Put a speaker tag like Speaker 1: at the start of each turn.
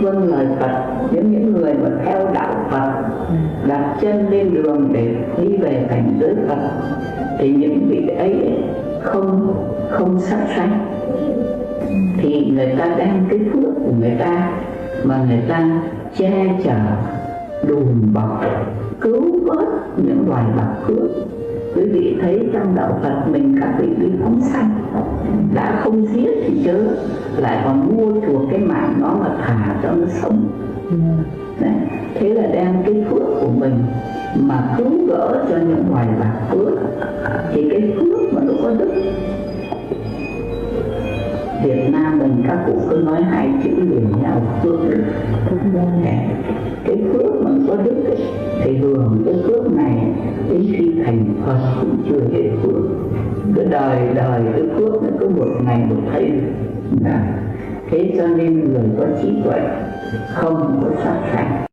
Speaker 1: vâng lời Phật, những người mà theo đạo Phật, đặt chân lên đường để đi về cảnh giới Phật, thì những vị ấy không sát sanh, thì người ta đem cái phước của người ta mà người ta che chở, đùm bọc, cứu vớt những loài bạc phước. Quý vị thấy trong đạo Phật mình các vị đi phóng sanh, đã không giết thì chớ, lại còn mua chuộc cái mạng nó mà thả cho nó sống. Đấy. Thế là đem cái phước của mình mà cứu gỡ cho những loài bạc phước, thì cái phước mà nó có đức. Việt Nam mình các cụ cứ nói hai chữ liền nhau, phước đức. Cái phước mà có đức ấy, thì hưởng cái phước này đến khi thành Phật cũng chưa hết phước. Cứ đời cái phước nó cứ một ngày một thay. Thế cho nên người có trí tuệ không có sát sanh.